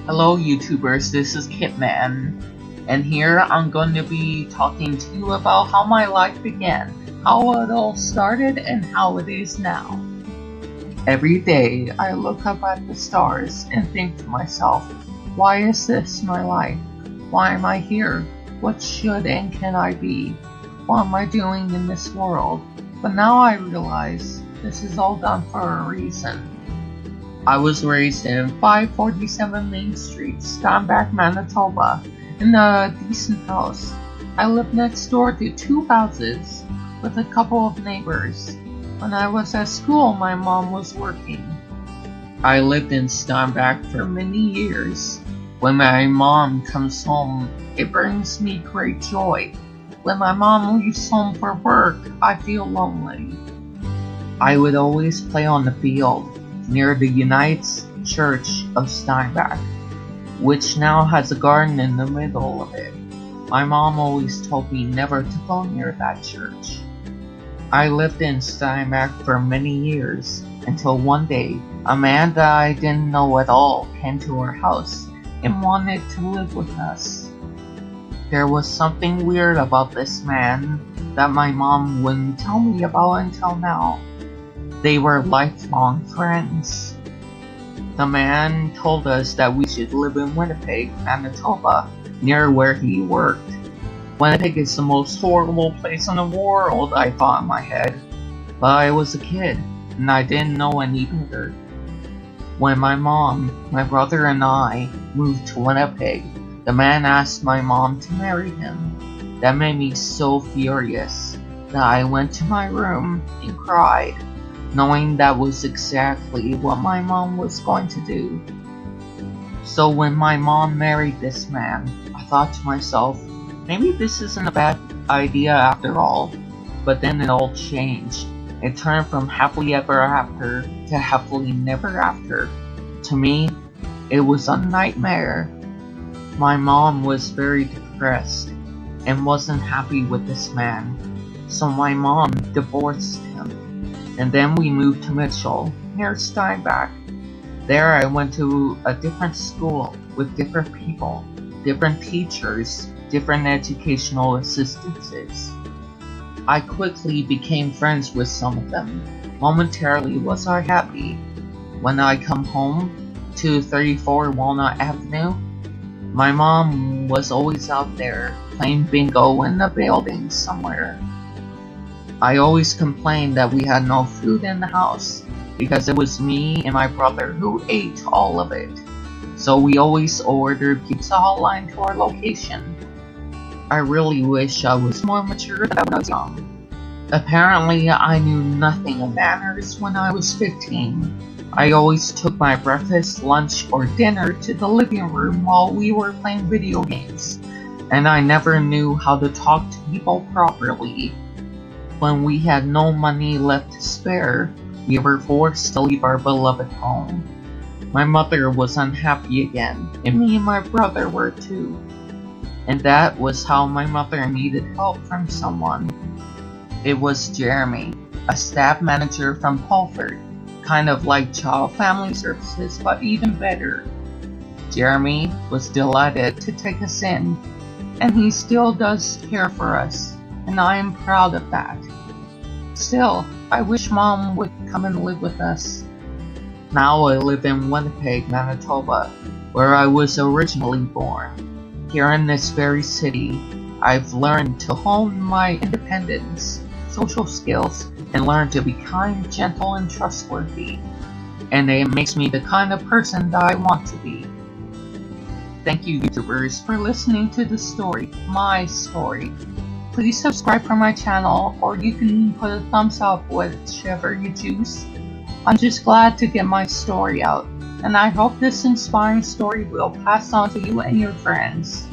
Hello YouTubers, this is Kitman, and here I'm going to be talking to you about how my life began, how it all started, and how it is now. Every day I look up at the stars and think to myself, why is this my life? Why am I here? What should and can I be? What am I doing in this world? But now I realize this is all done for a reason. I was raised in 547 Main Street, Steinbach, Manitoba, in a decent house. I lived next door to two houses with a couple of neighbors. When I was at school, my mom was working. I lived in Steinbach for many years. When my mom comes home, it brings me great joy. When my mom leaves home for work, I feel lonely. I would always play on the field near the United Church of Steinbach, which now has a garden in the middle of it. My mom always told me never to go near that church. I lived in Steinbach for many years, until one day, a man that I didn't know at all came to our house and wanted to live with us. There was something weird about this man that my mom wouldn't tell me about until now. They were lifelong friends. The man told us that we should live in Winnipeg, Manitoba, near where he worked. Winnipeg is the most horrible place in the world, I thought in my head. But I was a kid, and I didn't know any better. When my mom, my brother, and I moved to Winnipeg, the man asked my mom to marry him. That made me so furious that I went to my room and cried, knowing that was exactly what my mom was going to do. So when my mom married this man, I thought to myself, maybe this isn't a bad idea after all. But then it all changed. It turned from happily ever after to happily never after. To me, it was a nightmare. My mom was very depressed and wasn't happy with this man, so my mom divorced him. And then we moved to Mitchell, near Steinbach. There I went to a different school with different people, different teachers, different educational assistances. I quickly became friends with some of them. Momentarily was I happy. When I come home to 34 Walnut Avenue, my mom was always out there playing bingo in the building somewhere. I always complained that we had no food in the house because it was me and my brother who ate all of it. So we always ordered Pizza Hotline to our location. I really wish I was more mature than when I was young. Apparently, I knew nothing of manners when I was 15. I always took my breakfast, lunch, or dinner to the living room while we were playing video games, and I never knew how to talk to people properly. When we had no money left to spare, we were forced to leave our beloved home. My mother was unhappy again, and me and my brother were too. And that was how my mother needed help from someone. It was Jeremy, a staff manager from Palford, kind of like Child Family Services, but even better. Jeremy was delighted to take us in, and he still does care for us, and I am proud of that. Still, I wish Mom would come and live with us. Now I live in Winnipeg, Manitoba, where I was originally born. Here in this very city, I've learned to hone my independence, social skills, and learn to be kind, gentle, and trustworthy. And it makes me the kind of person that I want to be. Thank you, YouTubers, for listening to the story, my story. Please subscribe for my channel, or you can put a thumbs up, whichever you choose. I'm just glad to get my story out, and I hope this inspiring story will pass on to you and your friends.